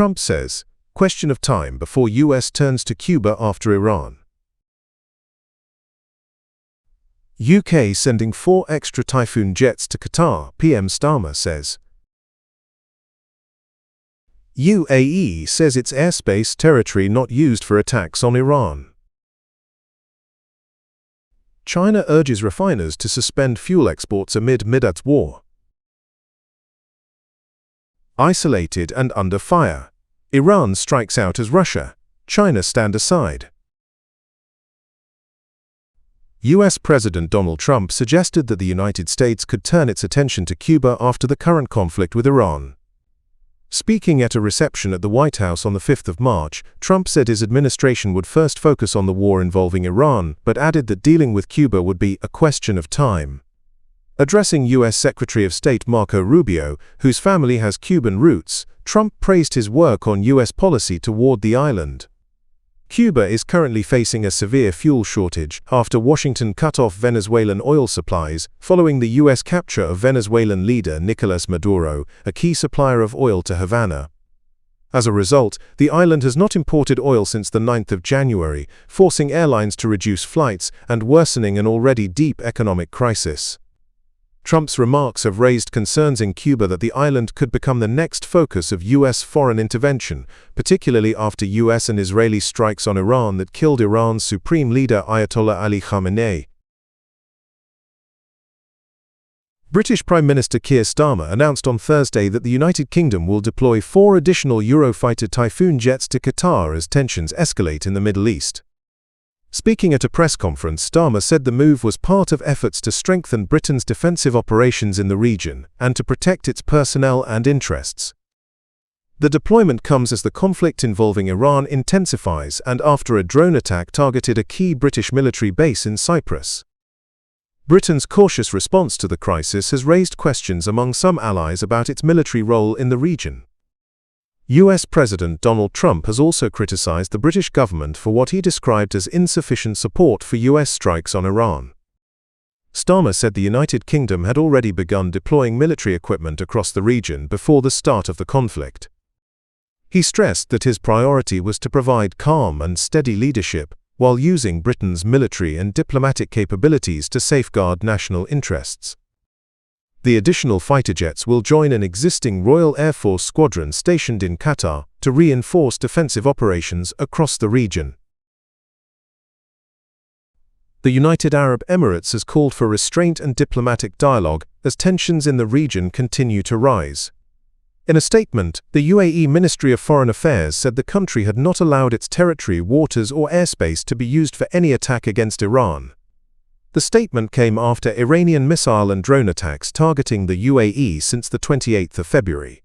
Trump says, question of time before US turns to Cuba after Iran. UK sending 4 extra Typhoon jets to Qatar, PM Starmer says. UAE says its airspace territory not used for attacks on Iran. China urges refiners to suspend fuel exports amid Middle war. Isolated and under fire. Iran strikes out as Russia. China stand aside. US President Donald Trump suggested that the United States could turn its attention to Cuba after the current conflict with Iran. Speaking at a reception at the White House on the 5th of March, Trump said his administration would first focus on the war involving Iran, but added that dealing with Cuba would be a question of time. Addressing U.S. Secretary of State Marco Rubio, whose family has Cuban roots, Trump praised his work on U.S. policy toward the island. Cuba is currently facing a severe fuel shortage after Washington cut off Venezuelan oil supplies following the U.S. capture of Venezuelan leader Nicolas Maduro, a key supplier of oil to Havana. As a result, the island has not imported oil since the 9th of January, forcing airlines to reduce flights and worsening an already deep economic crisis. Trump's remarks have raised concerns in Cuba that the island could become the next focus of U.S. foreign intervention, particularly after U.S. and Israeli strikes on Iran that killed Iran's supreme leader Ayatollah Ali Khamenei. British Prime Minister Keir Starmer announced on Thursday that the United Kingdom will deploy 4 additional Eurofighter Typhoon jets to Qatar as tensions escalate in the Middle East. Speaking at a press conference, Starmer said the move was part of efforts to strengthen Britain's defensive operations in the region and to protect its personnel and interests. The deployment comes as the conflict involving Iran intensifies and after a drone attack targeted a key British military base in Cyprus. Britain's cautious response to the crisis has raised questions among some allies about its military role in the region. US President Donald Trump has also criticized the British government for what he described as insufficient support for US strikes on Iran. Starmer said the United Kingdom had already begun deploying military equipment across the region before the start of the conflict. He stressed that his priority was to provide calm and steady leadership while using Britain's military and diplomatic capabilities to safeguard national interests. The additional fighter jets will join an existing Royal Air Force squadron stationed in Qatar to reinforce defensive operations across the region. The United Arab Emirates has called for restraint and diplomatic dialogue as tensions in the region continue to rise. In a statement, the UAE Ministry of Foreign Affairs said the country had not allowed its territory, waters or airspace to be used for any attack against Iran. The statement came after Iranian missile and drone attacks targeting the UAE since the 28th of February.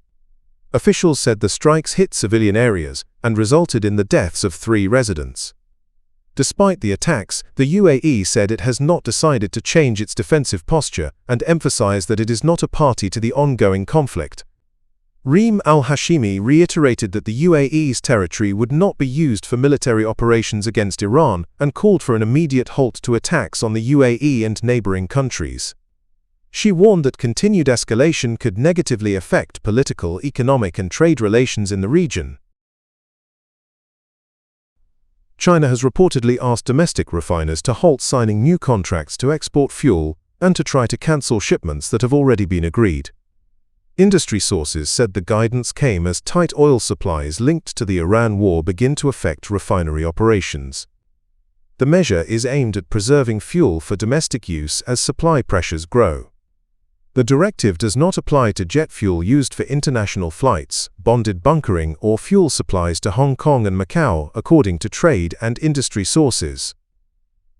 Officials said the strikes hit civilian areas and resulted in the deaths of 3 residents. Despite the attacks, the UAE said it has not decided to change its defensive posture and emphasized that it is not a party to the ongoing conflict. Reem al-Hashimi reiterated that the UAE's territory would not be used for military operations against Iran and called for an immediate halt to attacks on the UAE and neighboring countries. She warned that continued escalation could negatively affect political, economic and trade relations in the region. China has reportedly asked domestic refiners to halt signing new contracts to export fuel and to try to cancel shipments that have already been agreed. Industry sources said the guidance came as tight oil supplies linked to the Iran war begin to affect refinery operations. The measure is aimed at preserving fuel for domestic use as supply pressures grow. The directive does not apply to jet fuel used for international flights, bonded bunkering, or fuel supplies to Hong Kong and Macau, according to trade and industry sources.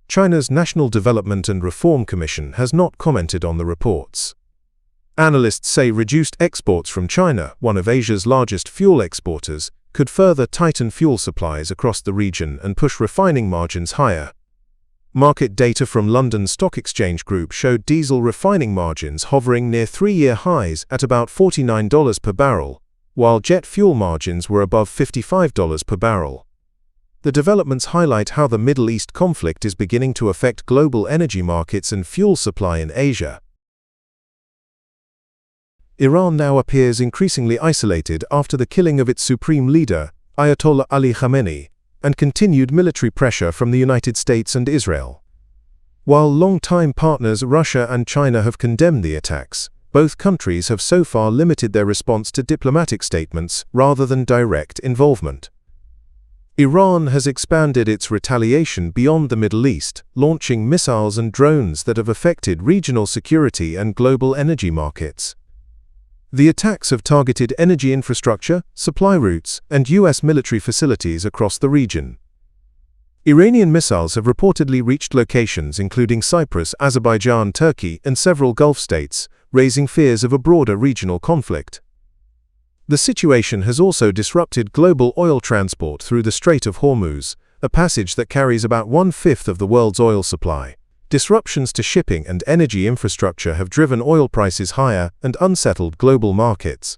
China's National Development and Reform Commission has not commented on the reports. Analysts say reduced exports from China, one of Asia's largest fuel exporters, could further tighten fuel supplies across the region and push refining margins higher. Market data from London Stock Exchange Group showed diesel refining margins hovering near 3-year highs at about $49 per barrel, while jet fuel margins were above $55 per barrel. The developments highlight how the Middle East conflict is beginning to affect global energy markets and fuel supply in Asia. Iran now appears increasingly isolated after the killing of its supreme leader, Ayatollah Ali Khamenei, and continued military pressure from the United States and Israel. While longtime partners Russia and China have condemned the attacks, both countries have so far limited their response to diplomatic statements rather than direct involvement. Iran has expanded its retaliation beyond the Middle East, launching missiles and drones that have affected regional security and global energy markets. The attacks have targeted energy infrastructure, supply routes, and U.S. military facilities across the region. Iranian missiles have reportedly reached locations including Cyprus, Azerbaijan, Turkey, and several Gulf states, raising fears of a broader regional conflict. The situation has also disrupted global oil transport through the Strait of Hormuz, a passage that carries about 1/5 of the world's oil supply. Disruptions to shipping and energy infrastructure have driven oil prices higher and unsettled global markets.